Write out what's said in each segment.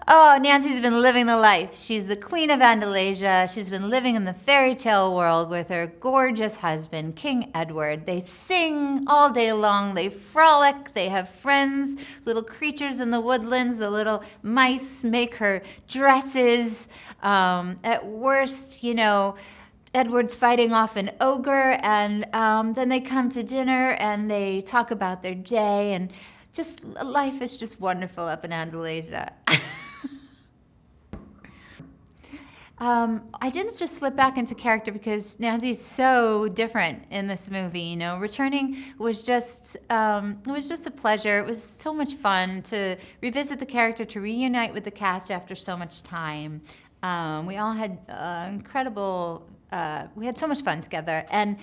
Oh, Nancy's been living the life. She's the queen of Andalasia. She's been living in the fairy tale world with her gorgeous husband, King Edward. They sing all day long. They frolic. They have friends, little creatures in the woodlands. The little mice make her dresses. At worst, Edward's fighting off an ogre, and then they come to dinner and they talk about their day, and just life is just wonderful up in Andalasia. I didn't just slip back into character because Nancy's so different in this movie. Returning was just a pleasure. It was so much fun to revisit the character, to reunite with the cast after so much time. We all had incredible. We had so much fun together, and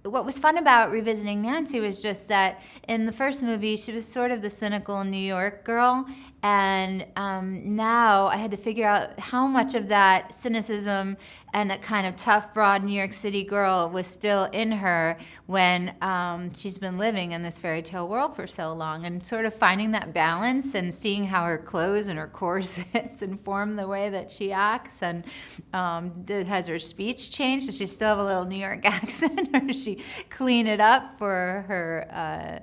what was fun about revisiting Nancy was just that in the first movie, she was sort of the cynical New York girl. And now I had to figure out how much of that cynicism and that kind of tough, broad New York City girl was still in her when she's been living in this fairy tale world for so long. And sort of finding that balance and seeing how her clothes and her corsets inform the way that she acts. And has her speech changed? Does she still have a little New York accent? Or does she clean it up for her,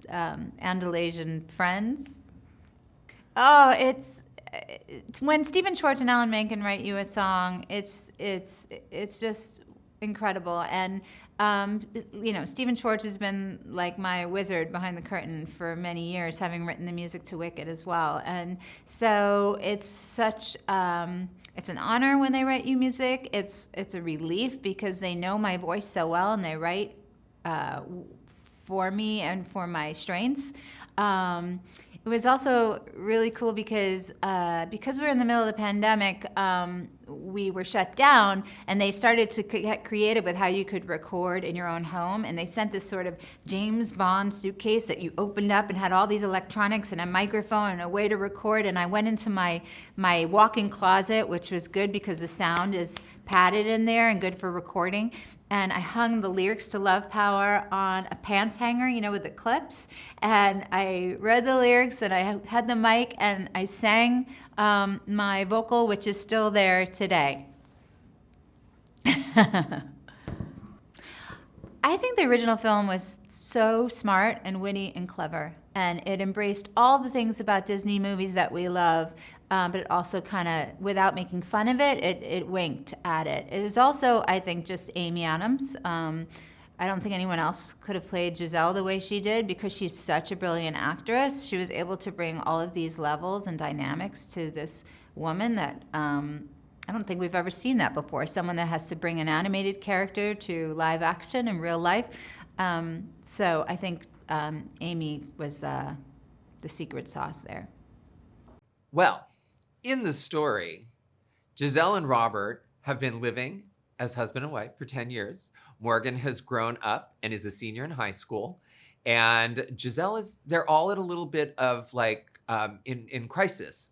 Andalasian friends? Oh, it's when Stephen Schwartz and Alan Menken write you a song. It's just incredible. And Stephen Schwartz has been like my wizard behind the curtain for many years, having written the music to Wicked as well. And so it's such it's an honor when they write you music. It's a relief because they know my voice so well and they write for me and for my strengths. It was also really cool because we were in the middle of the pandemic, we were shut down, and they started to get creative with how you could record in your own home. And they sent this sort of James Bond suitcase that you opened up and had all these electronics and a microphone and a way to record. And I went into my walk-in closet, which was good because the sound is padded in there and good for recording. And I hung the lyrics to Love Power on a pants hanger, with the clips. And I read the lyrics and I had the mic and I sang my vocal, which is still there today. I think the original film was so smart and witty and clever. And it embraced all the things about Disney movies that we love. But it also kind of, without making fun of it, it winked at it. It was also, I think, just Amy Adams. I don't think anyone else could have played Giselle the way she did because she's such a brilliant actress. She was able to bring all of these levels and dynamics to this woman that I don't think we've ever seen that before. Someone that has to bring an animated character to live action in real life. So I think Amy was the secret sauce there. Well, in the story, Giselle and Robert have been living as husband and wife for 10 years. Morgan has grown up and is a senior in high school. And Giselle they're all at a little bit of in crisis.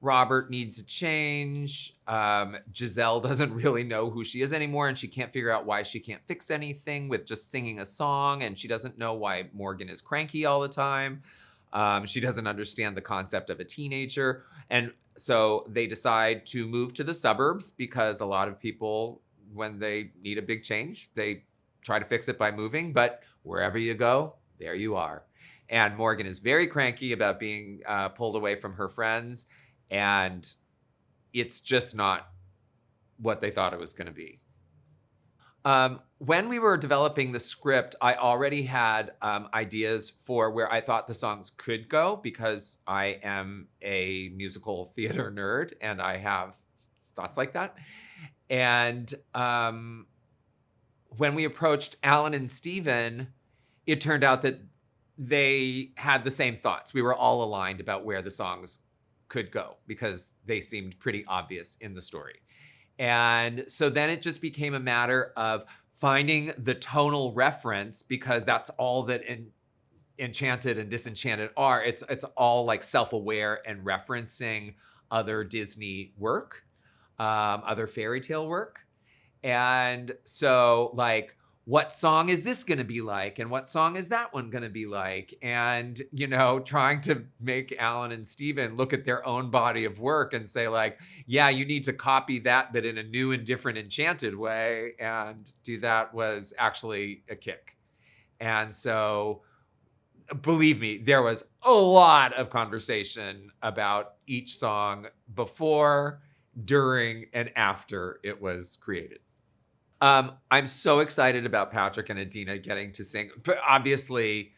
Robert needs a change. Giselle doesn't really know who she is anymore, and she can't figure out why she can't fix anything with just singing a song. And she doesn't know why Morgan is cranky all the time. She doesn't understand the concept of a teenager. And so they decide to move to the suburbs because a lot of people, when they need a big change, they try to fix it by moving. But wherever you go, there you are. And Morgan is very cranky about being pulled away from her friends. And it's just not what they thought it was going to be. When we were developing the script, I already had ideas for where I thought the songs could go because I am a musical theater nerd and I have thoughts like that. And when we approached Alan and Steven, it turned out that they had the same thoughts. We were all aligned about where the songs could go because they seemed pretty obvious in the story. And so then it just became a matter of finding the tonal reference because that's all that Enchanted and Disenchanted are. It's all like self-aware and referencing other Disney work, other fairy tale work. And so what song is this going to be like? And what song is that one going to be like? And, trying to make Alan and Steven look at their own body of work and say like, yeah, you need to copy that, but in a new and different Enchanted way. And do that was actually a kick. And so, believe me, there was a lot of conversation about each song before, during, and after it was created. I'm so excited about Patrick and Adina getting to sing. But obviously,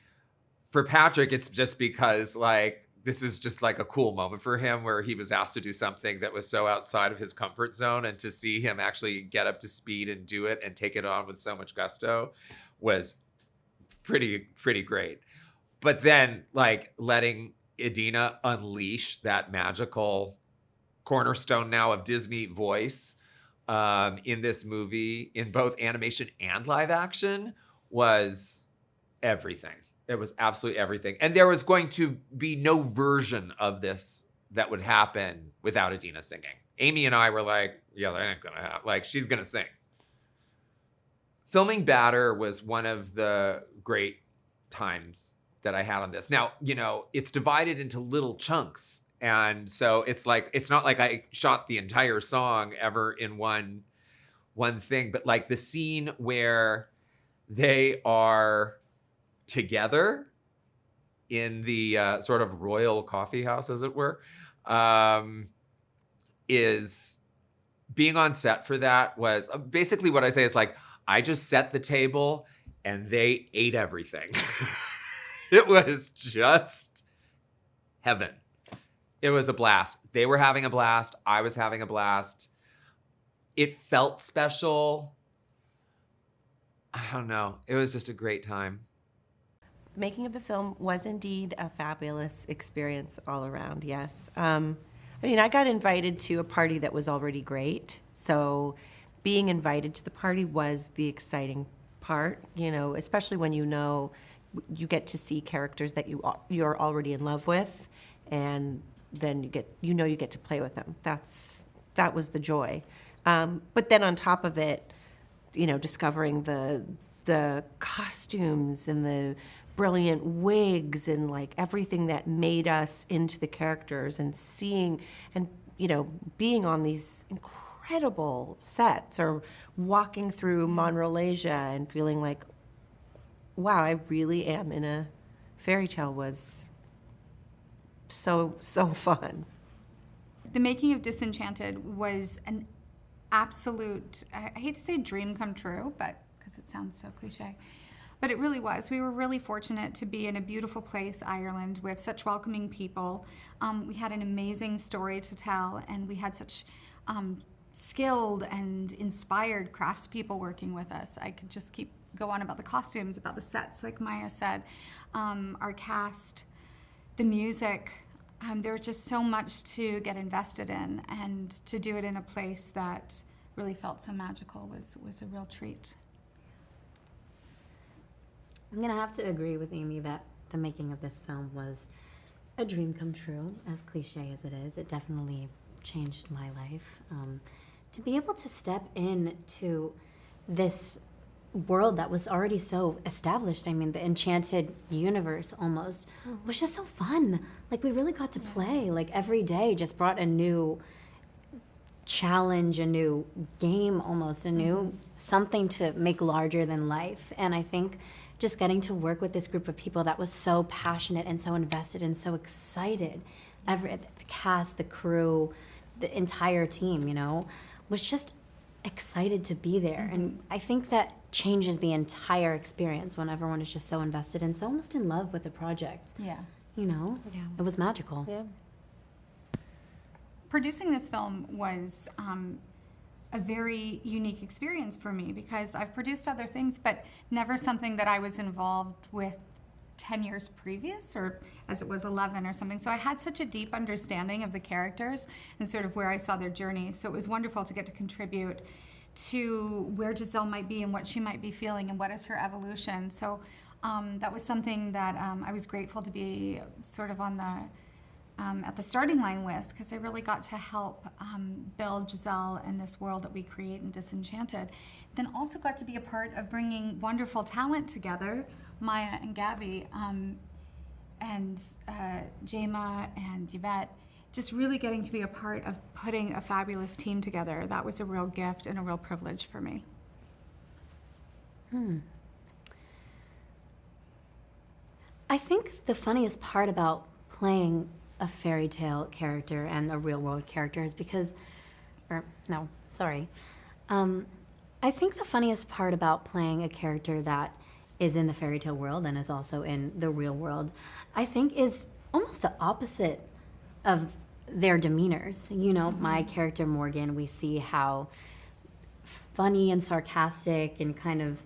for Patrick, it's just because like this is just like a cool moment for him where he was asked to do something that was so outside of his comfort zone, and to see him actually get up to speed and do it and take it on with so much gusto was pretty great. But then like letting Adina unleash that magical cornerstone now of Disney voice in this movie, in both animation and live action, was everything. It was absolutely everything. And there was going to be no version of this that would happen without Adina singing. Amy and I were like, yeah, that ain't gonna happen. Like, she's gonna sing. Filming Batter was one of the great times that I had on this. Now, it's divided into little chunks. And so it's not like I shot the entire song ever in one thing, but like the scene where they are together in the sort of royal coffee house, as it were, is being on set for that was basically what I say is like, I just set the table and they ate everything. It was just heaven. It was a blast. They were having a blast. I was having a blast. It felt special. I don't know. It was just a great time. The making of the film was indeed a fabulous experience all around, yes. I got invited to a party that was already great. So being invited to the party was the exciting part, especially when you get to see characters that you're already in love with, and then you get to play with them. That was the joy. But then on top of it, discovering the costumes and the brilliant wigs and like everything that made us into the characters, and seeing and being on these incredible sets, or walking through Monrolasia and feeling like, wow, I really am in a fairy tale, was so fun. The making of Disenchanted was an absolute, I hate to say dream come true, but because it sounds so cliche, but it really was. We were really fortunate to be in a beautiful place, Ireland, with such welcoming people. We had an amazing story to tell, and we had such skilled and inspired craftspeople working with us. I could just go on about the costumes, about the sets, like Maya said, our cast, the music. There was just so much to get invested in, and to do it in a place that really felt so magical was a real treat. I'm gonna have to agree with Amy that the making of this film was a dream come true, as cliche as it is. It definitely changed my life. To be able to step into this world that was already so established, the Enchanted universe almost, was just so fun. Like, we really got to play. Like, every day just brought a new challenge, a new game almost, a new something to make larger than life. And I think just getting to work with this group of people that was so passionate and so invested and so excited, the cast, the crew, the entire team, was just excited to be there. And I think that changes the entire experience when everyone is just so invested and so almost in love with the project. Yeah. It was magical. Yeah. Producing this film was a very unique experience for me, because I've produced other things, but never something that I was involved with 10 years previous, or as it was 11 or something. So I had such a deep understanding of the characters and sort of where I saw their journey. So it was wonderful to get to contribute to where Giselle might be and what she might be feeling and what is her evolution. So that was something that I was grateful to be sort of on the at the starting line with, because I really got to help build Giselle and this world that we create in Disenchanted. Then also got to be a part of bringing wonderful talent together, Maya and Gabby, and Jema and Yvette, just really getting to be a part of putting a fabulous team together. That was a real gift and a real privilege for me. I think the funniest part about playing a fairy tale character and a real world character is because, I think the funniest part about playing a character that is in the fairy tale world and is also in the real world, I think is almost the opposite of their demeanors. You know, my character Morgan, we see how funny and sarcastic and kind of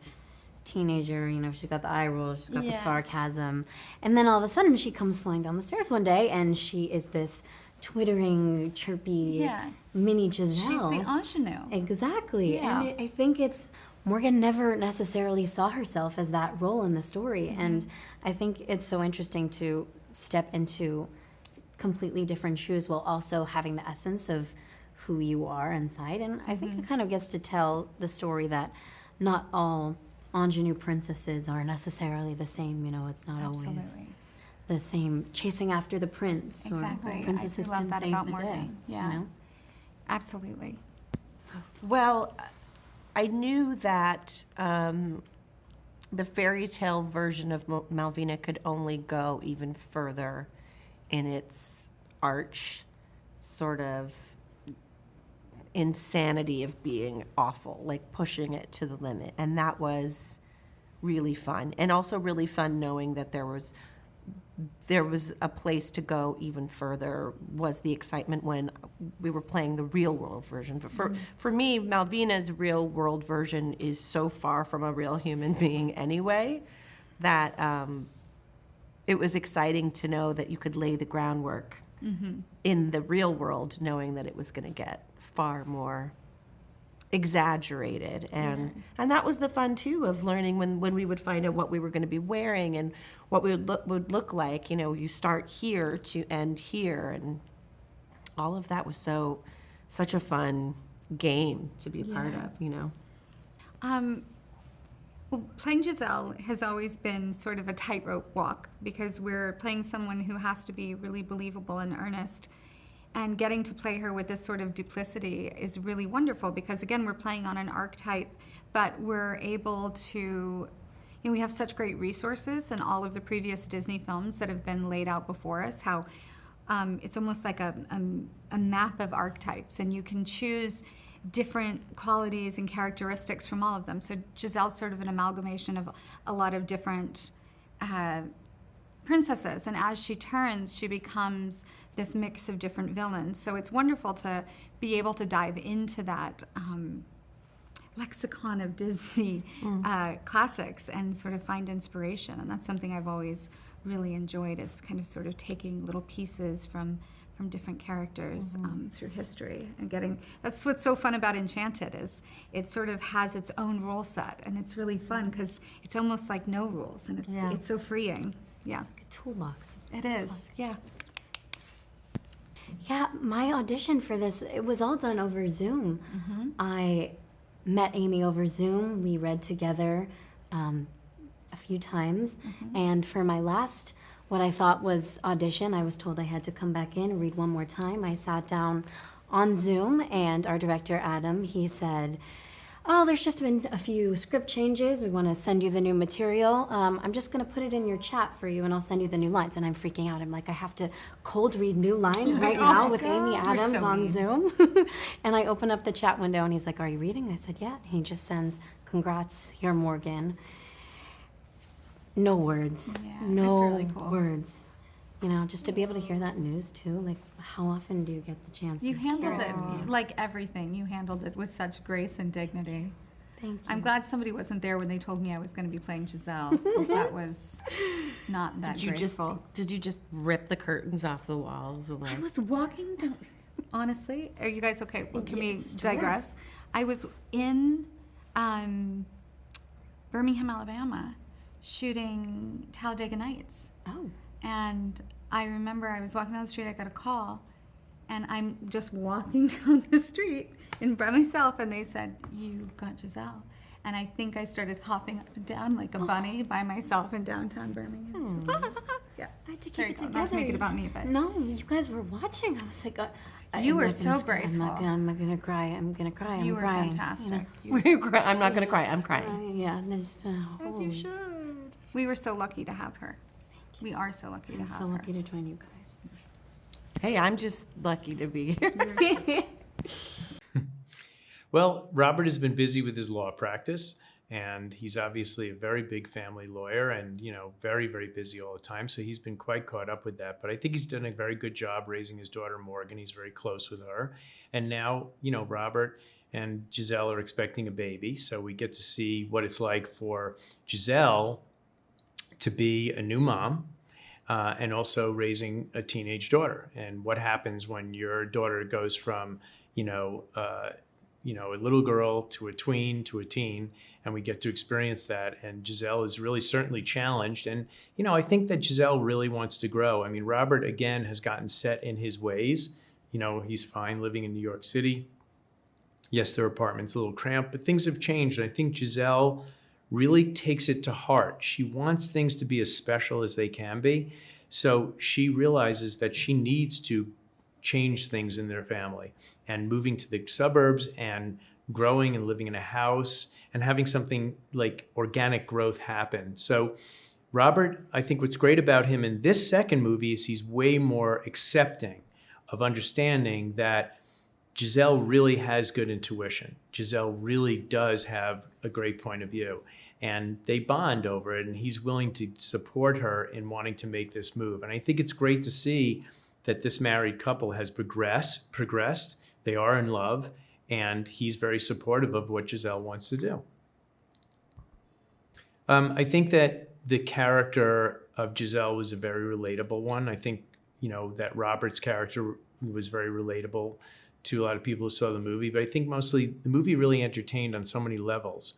teenager, you know, she's got the eye roll, she's got the sarcasm. And then all of a sudden she comes flying down the stairs one day and she is this twittering, chirpy mini Giselle. She's the ingenue. Exactly. Yeah. And I think it's, Morgan never necessarily saw herself as that role in the story. And I think it's so interesting to step into completely different shoes while also having the essence of who you are inside. And I think it kind of gets to tell the story that not all ingenue princesses are necessarily the same. You know, it's not always the same chasing after the prince. Exactly. Or princesses I do love can that save about the day. Morgan. Yeah. You know? Absolutely. Well, I knew that the fairy tale version of Malvina could only go even further in its arch sort of insanity of being awful, like pushing it to the limit. And that was really fun. And also really fun knowing that there was a place to go even further, was the excitement when we were playing the real world version. But for me, Malvina's real world version is so far from a real human being anyway, that it was exciting to know that you could lay the groundwork in the real world, knowing that it was going to get far more exaggerated. And that was the fun too of learning when we would find out what we were going to be wearing and what we would look like. You know, you start here to end here, and all of that was such a fun game to be part of, you know. Well, playing Giselle has always been sort of a tightrope walk, because we're playing someone who has to be really believable and earnest. And getting to play her with this sort of duplicity is really wonderful, because again, we're playing on an archetype, but we're able to, you know, we have such great resources in all of the previous Disney films that have been laid out before us, how it's almost like a map of archetypes, and you can choose different qualities and characteristics from all of them. So Giselle's sort of an amalgamation of a lot of different princesses, and as she turns, she becomes this mix of different villains. So it's wonderful to be able to dive into that lexicon of Disney classics and sort of find inspiration. And that's something I've always really enjoyed, is kind of sort of taking little pieces from different characters through history and getting. That's what's so fun about Enchanted, is it sort of has its own rule set, and it's really fun because it's almost like no rules, and it's so freeing. Yeah, Like a toolbox. it is. Yeah. Yeah, my audition for this, it was all done over Zoom. I met Amy over Zoom. We read together a few times. And for my last, what I thought was audition, I was told I had to come back in and read one more time. I sat down on Zoom, and our director, Adam, he said, "Oh, there's just been a few script changes. We want to send you the new material. I'm just going to put it in your chat for you, and I'll send you the new lines." And I'm freaking out. I'm like, I have to cold read new lines right now with Amy Adams on Zoom. And I open up the chat window, and he's like, "Are you reading?" I said, "Yeah." And he just sends, "Congrats, you're Morgan." No words. Yeah, no it's really cool. words. You know, just to be able to hear that news too. Like, how often do you get the chance You to handled hear it like everything. You handled it with such grace and dignity. Thank you. I'm glad somebody wasn't there when they told me I was going to be playing Giselle, because that was not that graceful. Did you just rip the curtains off the walls? And I was walking down. Honestly, are you guys okay? Well, can we Yes, digress? I was in Birmingham, Alabama, shooting Talladega Nights, Oh. and I remember I was walking down the street, I got a call, and I'm just walking down the street by myself, and they said, "You got Giselle." And I think I started hopping up and down like a bunny by myself in downtown Birmingham. Yeah. I had to keep There you it go. together. Not to make it about me, but No, you guys were watching. I was like, You I'm were not so gonna scream. graceful. I'm not gonna cry. I'm gonna cry. you I'm were crying. fantastic. I'm not gonna cry. I'm crying. Yeah, and there's, As you should. We were so lucky to have her. We are so lucky to I'm have so her. lucky to join you guys. Hey, I'm just lucky to be here. Well, Robert has been busy with his law practice, and he's obviously a very big family lawyer and, very, very busy all the time. So he's been quite caught up with that. But I think he's done a very good job raising his daughter, Morgan. He's very close with her. And now, Robert and Giselle are expecting a baby. So we get to see what it's like for Giselle to be a new mom. And also raising a teenage daughter, and what happens when your daughter goes from, a little girl to a tween to a teen, and we get to experience that. And Giselle is really certainly challenged. And, I think that Giselle really wants to grow. I mean, Robert, again, has gotten set in his ways. He's fine living in New York City. Yes, their apartment's a little cramped, but things have changed. And I think Giselle really takes it to heart. She wants things to be as special as they can be. So she realizes that she needs to change things in their family, and moving to the suburbs and growing and living in a house and having something like organic growth happen. So Robert, I think what's great about him in this second movie is he's way more accepting of understanding that Giselle really has good intuition. Giselle really does have a great point of view, and they bond over it, and he's willing to support her in wanting to make this move. And I think it's great to see that this married couple has progressed. They are in love, and he's very supportive of what Giselle wants to do. I think that the character of Giselle was a very relatable one. I think, that Robert's character was very relatable to a lot of people who saw the movie, but I think mostly the movie really entertained on so many levels.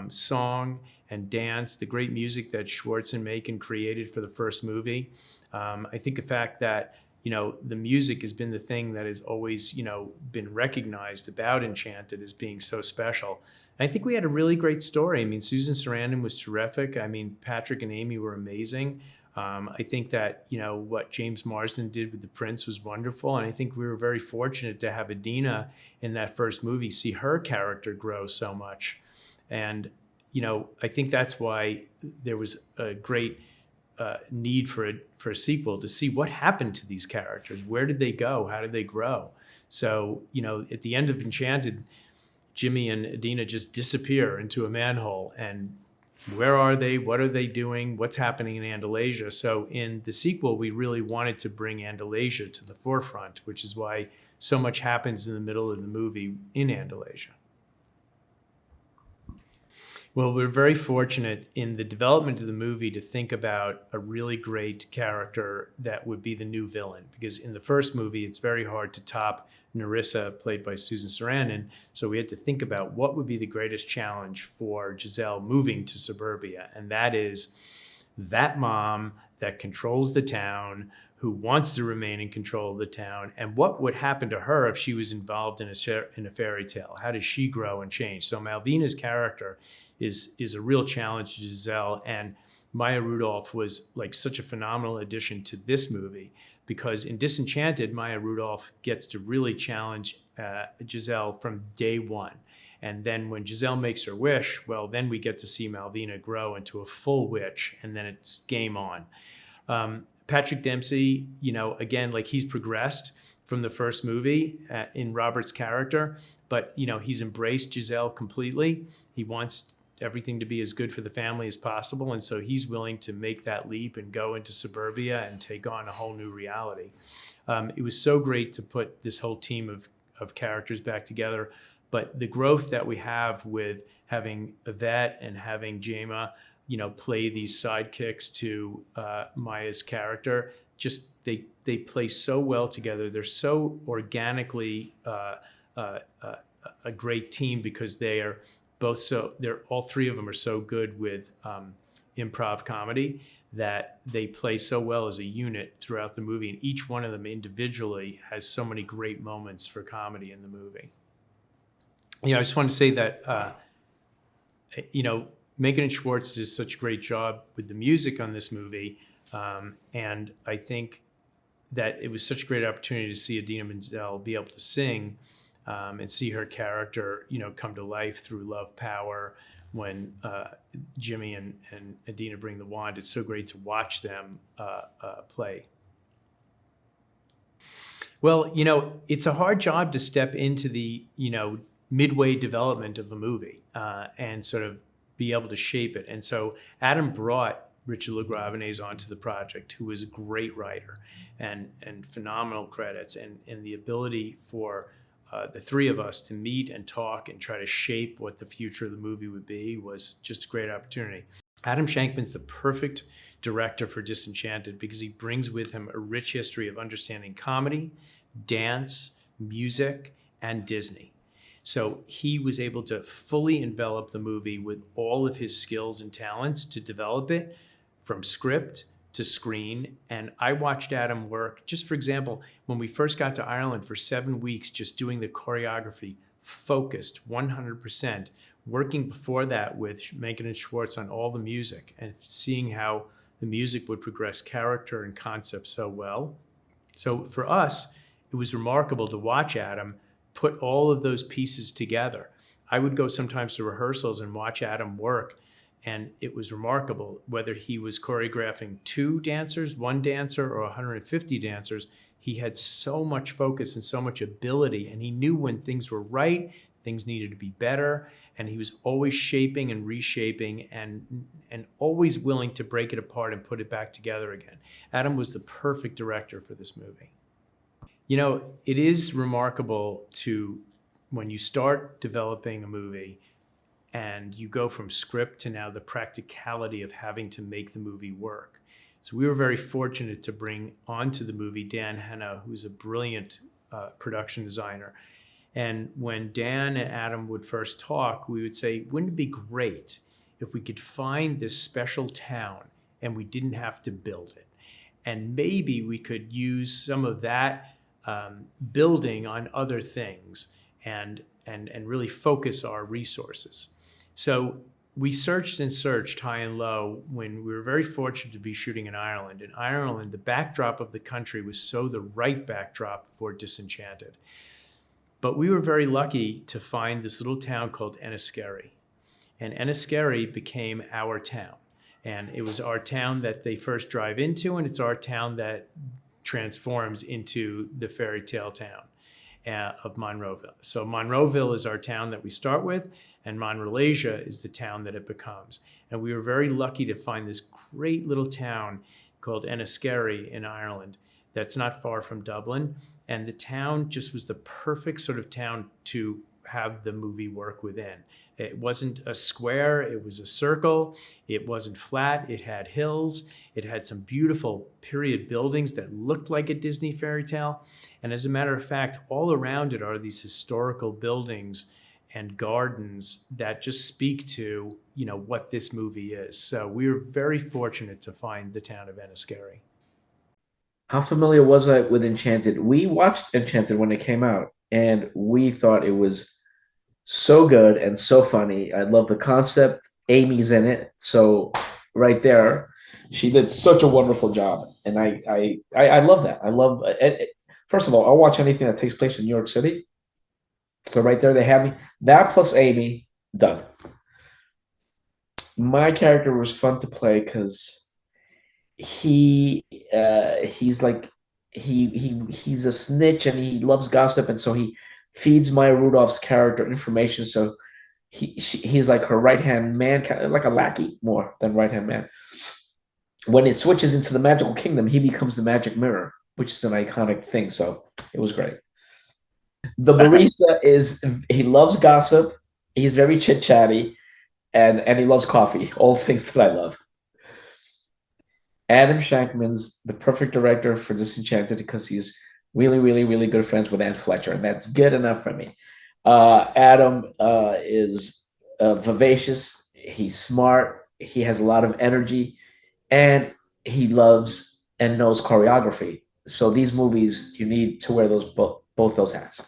Song and dance, the great music that Schwartz and Macon created for the first movie. I think the fact that, the music has been the thing that has always, been recognized about Enchanted as being so special. And I think we had a really great story. I mean, Susan Sarandon was terrific. I mean, Patrick and Amy were amazing. I think that, what James Marsden did with the Prince was wonderful. And I think we were very fortunate to have Adina in that first movie, see her character grow so much. And, I think that's why there was a great need for a sequel, to see what happened to these characters. Where did they go? How did they grow? So, at the end of Enchanted, Jimmy and Adina just disappear into a manhole, and where are they? What are they doing? What's happening in Andalasia? So in the sequel, we really wanted to bring Andalasia to the forefront, which is why so much happens in the middle of the movie in Andalasia. Well, we're very fortunate in the development of the movie to think about a really great character that would be the new villain. Because in the first movie, it's very hard to top Nerissa, played by Susan Sarandon. So we had to think about what would be the greatest challenge for Giselle moving to suburbia. And that is that mom that controls the town, who wants to remain in control of the town, and what would happen to her if she was involved in a fairy tale? How does she grow and change? So Malvina's character is a real challenge to Giselle, and Maya Rudolph was like such a phenomenal addition to this movie, because in Disenchanted, Maya Rudolph gets to really challenge Giselle from day one. And then when Giselle makes her wish, well, then we get to see Malvina grow into a full witch, and then it's game on. Patrick Dempsey, again, like he's progressed from the first movie in Robert's character, but, he's embraced Giselle completely. He wants everything to be as good for the family as possible. And so he's willing to make that leap and go into suburbia and take on a whole new reality. It was so great to put this whole team of characters back together. But the growth that we have with having Yvette and having Jema, play these sidekicks to Maya's character, just they play so well together. They're so organically a great team, because they are both all three of them are so good with improv comedy that they play so well as a unit throughout the movie, and each one of them individually has so many great moments for comedy in the movie. I just want to say that Megan and Schwartz did such a great job with the music on this movie, and I think that it was such a great opportunity to see Idina Menzel be able to sing, and see her character, come to life through Love Power. When Jimmy and Idina bring the wand, it's so great to watch them play. Well, it's a hard job to step into the, midway development of a movie and sort of be able to shape it. And so Adam brought Richard LaGravenese onto the project, who was a great writer and phenomenal credits, and the ability for the three of us to meet and talk and try to shape what the future of the movie would be was just a great opportunity. Adam Shankman's the perfect director for Disenchanted because he brings with him a rich history of understanding comedy, dance, music, and Disney. So he was able to fully envelop the movie with all of his skills and talents to develop it from script to screen. And I watched Adam work, just for example, when we first got to Ireland for 7 weeks, just doing the choreography, focused 100%, working before that with Menken and Schwartz on all the music and seeing how the music would progress character and concept so well. So for us, it was remarkable to watch Adam put all of those pieces together. I would go sometimes to rehearsals and watch Adam work, and it was remarkable whether he was choreographing 2 dancers, 1 dancer, or 150 dancers. He had so much focus and so much ability, and he knew when things were right, things needed to be better, and he was always shaping and reshaping and always willing to break it apart and put it back together again. Adam was the perfect director for this movie. It is remarkable when you start developing a movie and you go from script to now the practicality of having to make the movie work. So we were very fortunate to bring onto the movie Dan Henna, who's a brilliant production designer. And when Dan and Adam would first talk, we would say, wouldn't it be great if we could find this special town and we didn't have to build it? And maybe we could use some of that building on other things and really focus our resources. So we searched and searched high and low when we were very fortunate to be shooting in Ireland. In Ireland, the backdrop of the country was so the right backdrop for Disenchanted. But we were very lucky to find this little town called Enniskerry. And Enniskerry became our town. And it was our town that they first drive into, and it's our town that transforms into the fairy tale town of Monroeville. So Monroeville is our town that we start with, and Monrelasia is the town that it becomes. And we were very lucky to find this great little town called Enniskerry in Ireland that's not far from Dublin. And the town just was the perfect sort of town to have the movie work within. It wasn't a square, it was a circle. It wasn't flat, it had hills. It had some beautiful period buildings that looked like a Disney fairy tale. And as a matter of fact, all around it are these historical buildings and gardens that just speak to, what this movie is. So we were very fortunate to find the town of Enniskerry. How familiar was I with Enchanted? We watched Enchanted when it came out, and we thought it was so good and so funny. I love the concept. Amy's in it, so right there, she did such a wonderful job, and I love that. I love it. First of all, I'll watch anything that takes place in New York City. So right there, they have me. That plus Amy, done. My character was fun to play because he's like he's a snitch and he loves gossip, and so he feeds Maya Rudolph's character information. So he's like her right hand man, kind of like a lackey more than right hand man. When it switches into the magical kingdom, he becomes the magic mirror, which is an iconic thing. So it was great. The barista he loves gossip. He's very chit chatty, and he loves coffee. All things that I love. Adam Shankman's the perfect director for Disenchanted because he's really, really, really good friends with Anne Fletcher, and that's good enough for me. Adam is vivacious. He's smart. He has a lot of energy, and he loves and knows choreography. So these movies, you need to wear those both those hats.